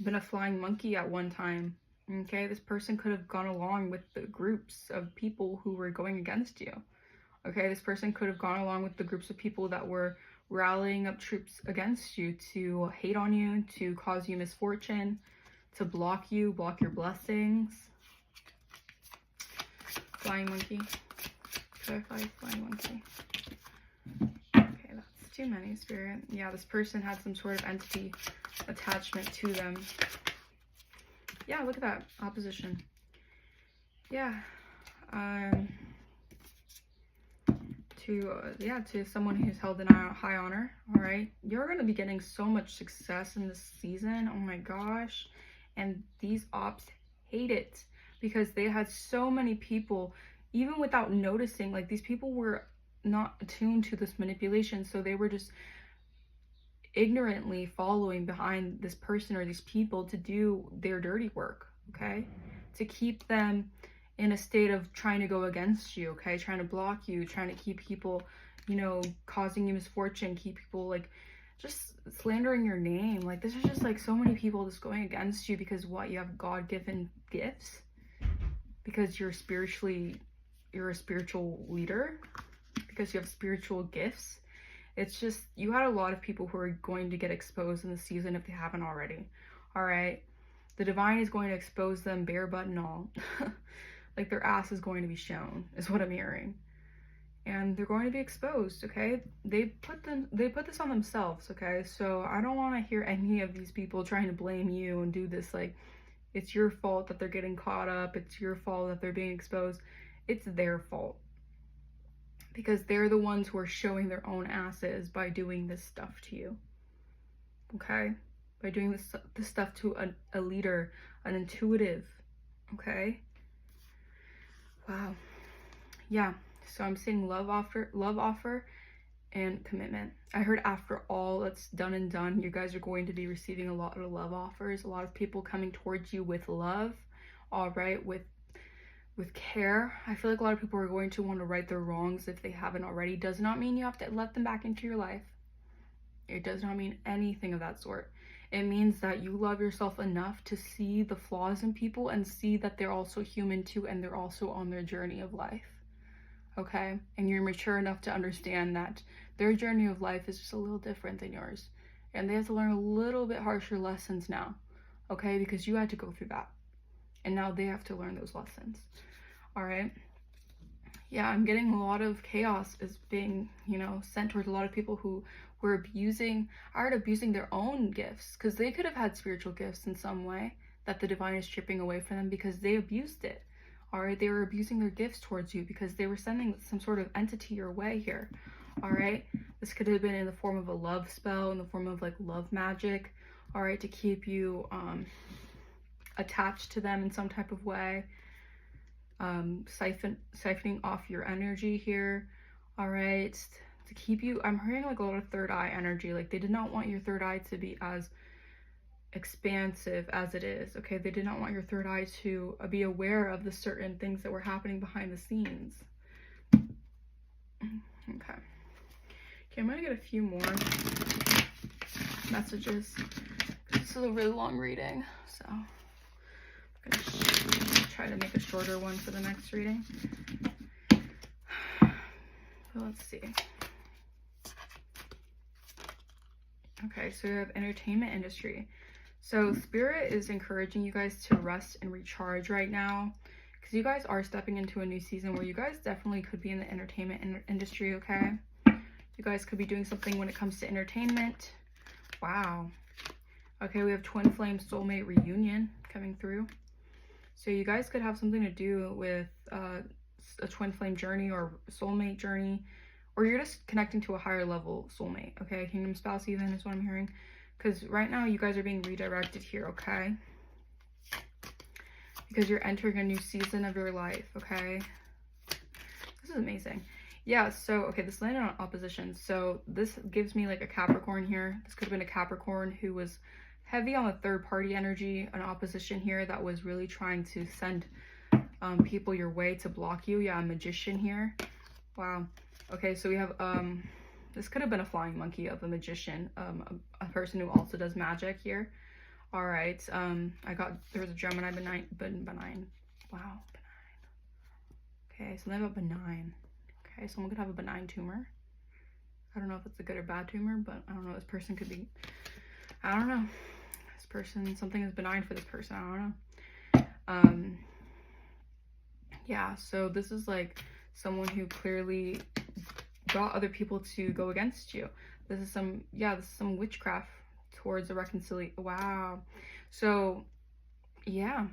been a flying monkey at one time. Okay, this person could have gone along with the groups of people who were going against you. Okay, this person could have gone along with the groups of people that were rallying up troops against you to hate on you, to cause you misfortune, to block you, block your blessings. Flying monkey. Clarify flying monkey. Okay, that's too many, Spirit. Yeah, this person had some sort of entity attachment to them. Yeah, look at that. Opposition. Yeah. To someone who's held in high honor. All right, you're going to be getting so much success in this season. Oh my gosh. And these ops hate it because they had so many people, even without noticing, like these people were not attuned to this manipulation, so they were just ignorantly following behind this person or these people to do their dirty work, okay, to keep them in a state of trying to go against you, okay, trying to block you, trying to keep people, you know, causing you misfortune, keep people like just slandering your name. Like this is just like so many people just going against you because what, you have God-given gifts, because you're a spiritual leader, because you have spiritual gifts. It's just, you had a lot of people who are going to get exposed in the season if they haven't already. All right, the divine is going to expose them bare butt and all. Like their ass is going to be shown, is what I'm hearing. And they're going to be exposed, okay? They put this on themselves, okay? So I don't want to hear any of these people trying to blame you and do this like it's your fault that they're getting caught up, it's your fault that they're being exposed. It's their fault. Because they're the ones who are showing their own asses by doing this stuff to you. Okay? By doing this stuff to a leader, an intuitive. Okay? Wow. Yeah. So I'm seeing love offer, and commitment. I heard after all that's done and done, you guys are going to be receiving a lot of love offers, a lot of people coming towards you with love, all right, with care. I feel like a lot of people are going to want to right their wrongs if they haven't already. Does not mean you have to let them back into your life. It does not mean anything of that sort. It means that you love yourself enough to see the flaws in people and see that they're also human too, and they're also on their journey of life. Okay? And you're mature enough to understand that their journey of life is just a little different than yours. And they have to learn a little bit harsher lessons now. Okay? Because you had to go through that. And now they have to learn those lessons. All right? Yeah, I'm getting a lot of chaos is being, sent towards a lot of people who were abusing their own gifts, because they could have had spiritual gifts in some way that the divine is stripping away from them because they abused it. All right, they were abusing their gifts towards you because they were sending some sort of entity your way here. All right, this could have been in the form of a love spell, in the form of like love magic, all right, to keep you attached to them in some type of way, siphoning off your energy here, all right, to keep you, I'm hearing like a lot of third eye energy, like they did not want your third eye to be as expansive as it is, okay? They did not want your third eye to be aware of the certain things that were happening behind the scenes. Okay, I'm gonna get a few more messages. This is a really long reading, so I'm gonna try to make a shorter one for the next reading. So let's see. Okay, so we have entertainment industry. So Spirit is encouraging you guys to rest and recharge right now, because you guys are stepping into a new season where you guys definitely could be in the entertainment industry, okay? You guys could be doing something when it comes to entertainment. Wow. Okay, we have twin flame soulmate reunion coming through. So you guys could have something to do with a twin flame journey or soulmate journey, or you're just connecting to a higher level soulmate, okay? Kingdom spouse even is what I'm hearing. Because right now you guys are being redirected here, okay? Because you're entering a new season of your life, okay? This is amazing. Yeah, so, okay, this landed on opposition. So this gives me like a Capricorn here. This could have been a Capricorn who was heavy on the third party energy, an opposition here that was really trying to send people your way to block you. Yeah, a magician here. Wow. Okay, so we have This could have been a flying monkey of a magician, a person who also does magic here. All right, there was a Gemini benign. Wow, benign. Okay, something about benign. Okay, someone could have a benign tumor. I don't know if it's a good or bad tumor, but I don't know. This person could be, I don't know. This person, something is benign for this person. I don't know. Yeah, so this is like someone who clearly got other people to go against you. This is some witchcraft towards a reconciliation. Wow. So, yeah,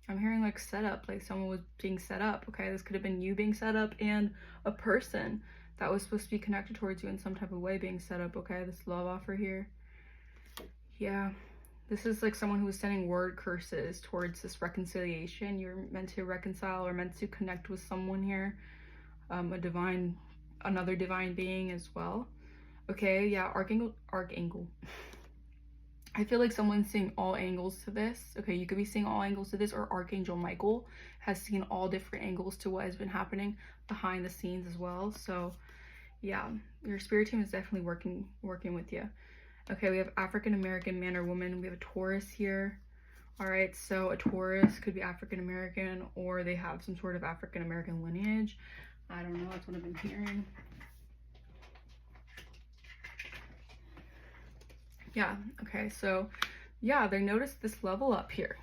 I'm hearing like setup, like someone was being set up. Okay, this could have been you being set up and a person that was supposed to be connected towards you in some type of way being set up. Okay, this love offer here. Yeah, this is like someone who was sending word curses towards this reconciliation. You're meant to reconcile or meant to connect with someone here, another divine being as well. Okay, yeah, archangel. I feel like someone's seeing all angles to this. Okay, you could be seeing all angles to this, or Archangel Michael has seen all different angles to what has been happening behind the scenes as well. So yeah, your spirit team is definitely working with you. Okay, we have African American man or woman. We have a Taurus here. All right, so a Taurus could be African American, or they have some sort of African American lineage. I don't know, that's what I've been hearing. Yeah, okay, so yeah, they noticed this level up here.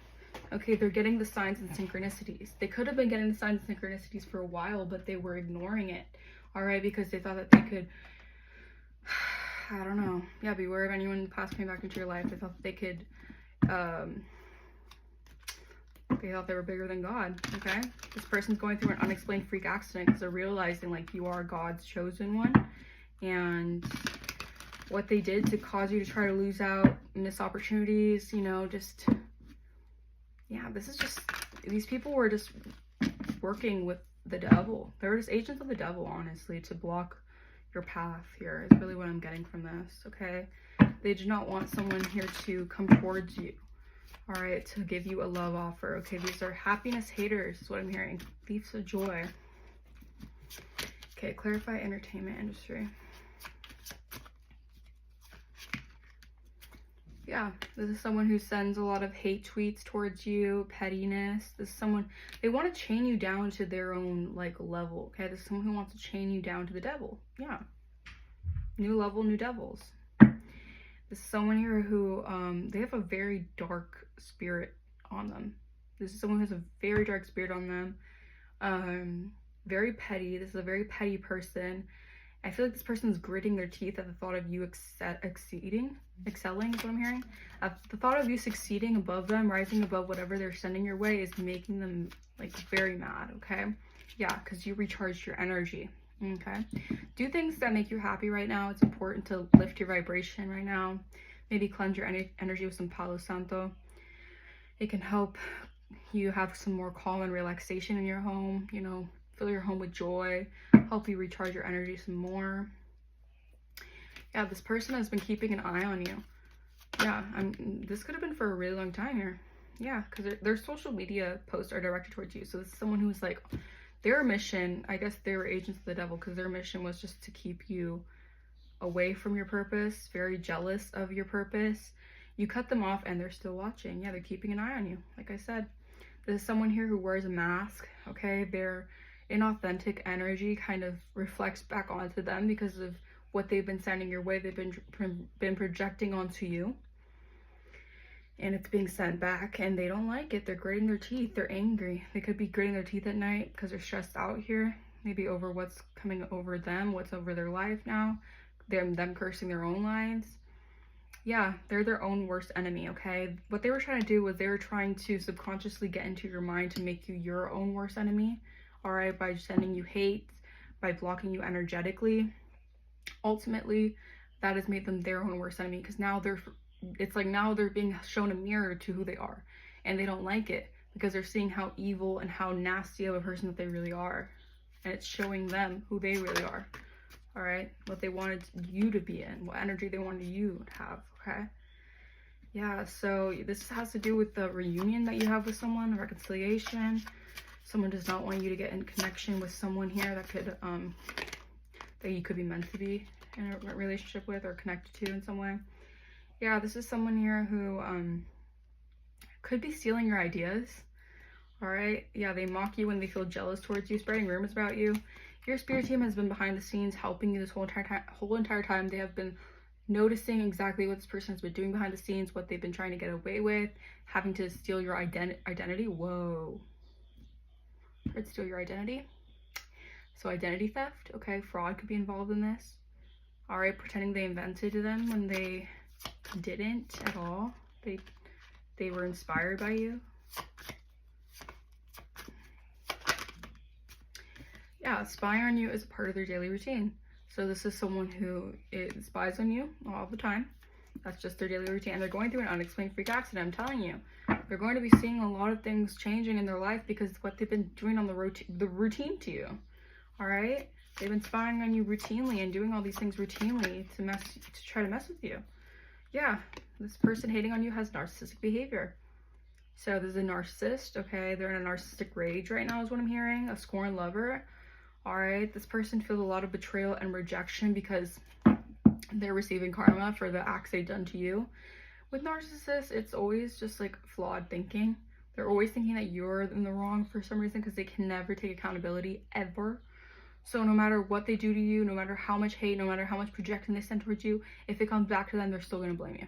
Okay, they're getting the signs and synchronicities. They could have been getting the signs and synchronicities for a while, but they were ignoring it. All right, because they thought that they could, I don't know. Yeah, beware of anyone in the past coming back into your life. They thought that they could, they thought they were bigger than God, okay? This person's going through an unexplained freak accident because they're realizing like you are God's chosen one. And what they did to cause you to try to lose out, miss opportunities, you know, just, yeah, this is just, these people were just working with the devil. They were just agents of the devil, honestly, to block your path here is really what I'm getting from this, okay? They do not want someone here to come towards you, all right, to give you a love offer, okay? These are happiness haters is what I'm hearing. Thieves of joy. Okay, clarify entertainment industry. Yeah, this is someone who sends a lot of hate tweets towards you, pettiness. This is someone, they want to chain you down to their own, like, level, okay? This is someone who wants to chain you down to the devil. Yeah. New level, new devils. This is someone here who, they have a very dark spirit on them. This is someone who has a very dark spirit on them. Very petty. This is a very petty person. I feel like this person's gritting their teeth at the thought of you excelling is what I'm hearing. The thought of you succeeding above them, rising above whatever they're sending your way is making them like very mad, okay? Yeah, because you recharged your energy, okay? Do things that make you happy right now. It's important to lift your vibration right now. Maybe cleanse your energy with some Palo Santo. It can help you have some more calm and relaxation in your home, you know, fill your home with joy, help you recharge your energy some more. Yeah, this person has been keeping an eye on you. Yeah, this could have been for a really long time here. Yeah, because their social media posts are directed towards you. So this is someone who's like, their mission, I guess they were agents of the devil because their mission was just to keep you away from your purpose, very jealous of your purpose. You cut them off and they're still watching. Yeah, they're keeping an eye on you. Like I said, this is someone here who wears a mask, okay? Their inauthentic energy kind of reflects back onto them because of what they've been sending your way. They've been projecting onto you, and it's being sent back, and they don't like it. They're gritting their teeth. They're angry. They could be gritting their teeth at night because they're stressed out here, maybe over what's coming over them, what's over their life now, them cursing their own lives. Yeah, they're their own worst enemy, okay? What they were trying to do was they were trying to subconsciously get into your mind to make you your own worst enemy, all right, by sending you hate, by blocking you energetically. Ultimately, that has made them their own worst enemy because now it's like now they're being shown a mirror to who they are, and they don't like it because they're seeing how evil and how nasty of a person that they really are, and it's showing them who they really are, all right, what they wanted you to be in, what energy they wanted you to have, okay? Yeah, so this has to do with the reunion that you have with someone, reconciliation. Someone does not want you to get in connection with someone here that could that you could be meant to be in a relationship with or connected to in some way. Yeah, this is someone here who could be stealing your ideas. All right. Yeah, they mock you when they feel jealous towards you, spreading rumors about you. Your spirit team has been behind the scenes helping you this whole entire time. They have been noticing exactly what this person has been doing behind the scenes, what they've been trying to get away with, having to steal your identity. Whoa. Or steal your identity. So identity theft. Okay, fraud could be involved in this. All right, pretending they invented them when they didn't at all. They were inspired by you. Yeah, spying on you is a part of their daily routine. So this is someone who spies on you all the time. That's just their daily routine. And they're going through an unexplained freak accident, I'm telling you. They're going to be seeing a lot of things changing in their life because of what they've been doing on the routine to you. All right? They've been spying on you routinely and doing all these things routinely to try to mess with you. Yeah, this person hating on you has narcissistic behavior. So this is a narcissist, okay? They're in a narcissistic rage right now is what I'm hearing. A scorned lover. All right, this person feels a lot of betrayal and rejection because they're receiving karma for the acts they've done to you. With narcissists, it's always just like flawed thinking. They're always thinking that you're in the wrong for some reason because they can never take accountability ever. So no matter what they do to you, no matter how much hate, no matter how much projection they send towards you, if it comes back to them, they're still going to blame you.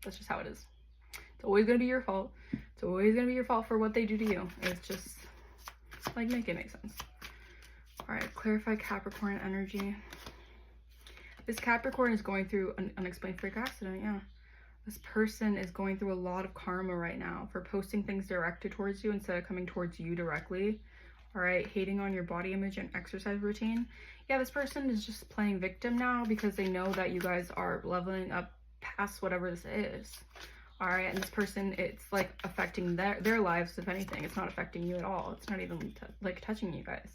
That's just how it is. It's always going to be your fault. It's always going to be your fault for what they do to you. It's just like, make it make sense. All right, clarify Capricorn energy. This Capricorn is going through an unexplained freak accident, yeah. This person is going through a lot of karma right now for posting things directed towards you instead of coming towards you directly. All right, hating on your body image and exercise routine. Yeah, this person is just playing victim now because they know that you guys are leveling up past whatever this is. All right, and this person, it's like affecting their lives, if anything. It's not affecting you at all. It's not even like touching you guys.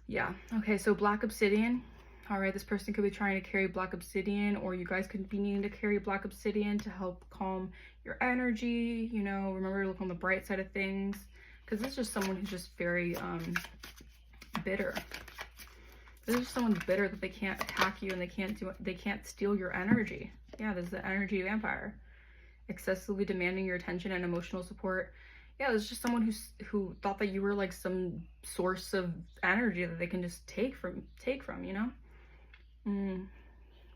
Yeah, okay, so black obsidian. All right, this person could be trying to carry black obsidian, or you guys could be needing to carry black obsidian to help calm your energy. You know, remember to look on the bright side of things, because this is just someone who's just very bitter. This is someone bitter that they can't attack you and they can't steal your energy. Yeah, this is the energy vampire. Excessively demanding your attention and emotional support. Yeah, there's just someone who thought that you were like some source of energy that they can just take from, you know?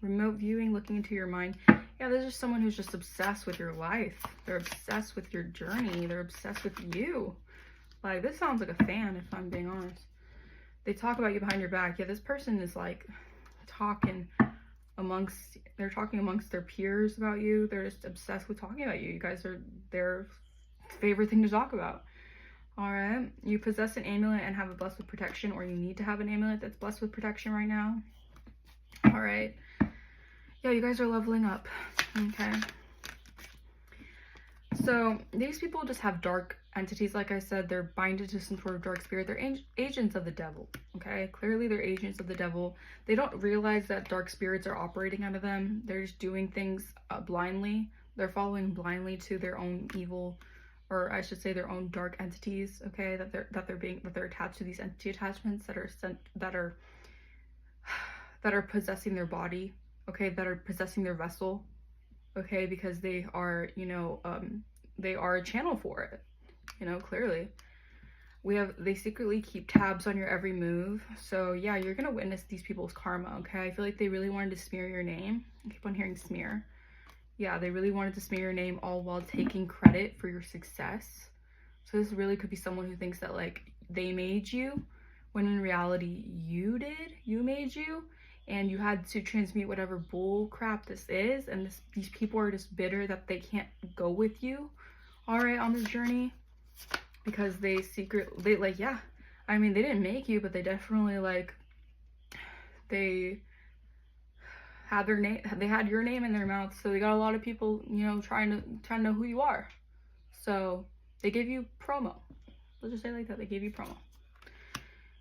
Remote viewing, looking into your mind. Yeah, there's just someone who's just obsessed with your life. They're obsessed with your journey. They're obsessed with you. Like, this sounds like a fan, if I'm being honest. They talk about you behind your back. Yeah, this person is like talking amongst their peers about you. They're just obsessed with talking about you. You guys are their favorite thing to talk about. All right, you possess an amulet and have it blessed with protection, or you need to have an amulet that's blessed with protection right now. All right, yeah, you guys are leveling up. Okay, so these people just have dark entities. Like I said, they're binded to some sort of dark spirit. They're agents of the devil. Okay, clearly they're agents of the devil. They don't realize that dark spirits are operating out of them. They're just doing things blindly. They're following blindly to their own evil, or I should say their own dark entities, okay, that they're attached to these entity attachments that are possessing their body, okay, that are possessing their vessel, okay, because they are, you know, they are a channel for it, you know, clearly. They secretly keep tabs on your every move. So yeah, you're gonna witness these people's karma, okay? I feel like they really wanted to smear your name. I keep on hearing smear. Yeah, they really wanted to smear your name all while taking credit for your success. So this really could be someone who thinks that like they made you, when in reality you made you, and you had to transmute whatever bull crap this is, and these people are just bitter that they can't go with you, all right, on this journey, because they like, yeah, I mean, they didn't make you, but they definitely like, they had their name, they had your name in their mouth, so they got a lot of people, you know, trying to know who you are. So they gave you promo. Let's just say it like that. They gave you promo.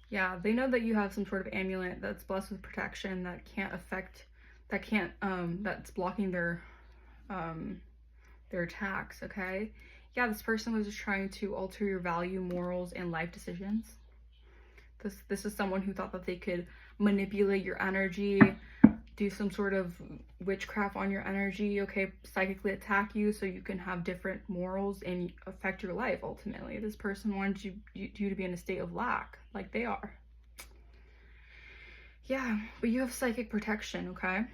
Yeah, they know that you have some sort of amulet that's blessed with protection that's blocking their attacks, okay? Yeah, this person was just trying to alter your value, morals, and life decisions. This is someone who thought that they could manipulate your energy, do some sort of witchcraft on your energy, okay, psychically attack you so you can have different morals and affect your life ultimately. This person wants you to be in a state of lack, like they are. Yeah, but you have psychic protection, okay?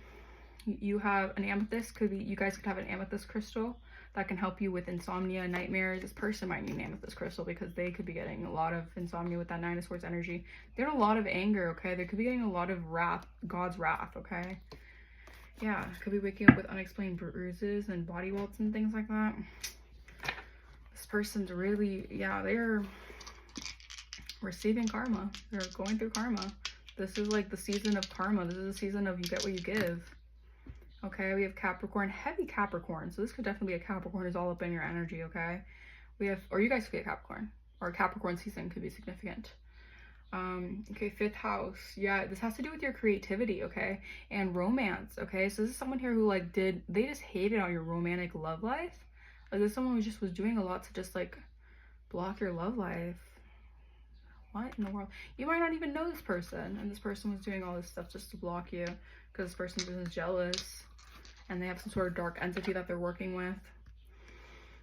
You have an amethyst, you guys could have an amethyst crystal that can help you with insomnia, nightmares. This person might need an amethyst crystal because they could be getting a lot of insomnia with that Nine of Swords energy. They're in a lot of anger, okay? They could be getting a lot of wrath, God's wrath, okay? Yeah, could be waking up with unexplained bruises and body welts and things like that. This person's really, yeah, they're receiving karma. They're going through karma. This is like the season of karma. This is the season of you get what you give. Okay, we have Capricorn, heavy Capricorn. So this could definitely be a Capricorn who's all up in your energy, okay? We have, or you guys could be a Capricorn, or Capricorn season could be significant. Okay, 5th house. Yeah, this has to do with your creativity, okay? And romance, okay? So this is someone here who like they just hated on your romantic love life. Like this is someone who just was doing a lot to just like block your love life. What in the world? You might not even know this person, and this person was doing all this stuff just to block you because this person is jealous and they have some sort of dark entity that they're working with.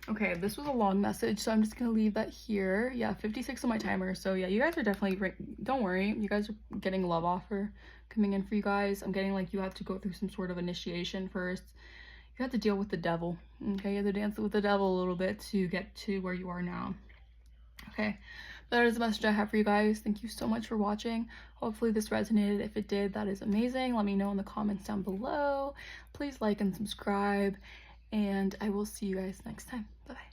Okay, this was a long message, so I'm just gonna leave that here. Yeah, 56 on my timer. So yeah, you guys are definitely, don't worry, you guys are getting a love offer coming in for you guys. I'm getting like you have to go through some sort of initiation first. You have to deal with the devil, okay? You have to dance with the devil a little bit to get to where you are now. Okay, that is the message I have for you guys. Thank you so much for watching. Hopefully this resonated. If it did, that is amazing. Let me know in the comments down below. Please like and subscribe, and I will see you guys next time. Bye-bye.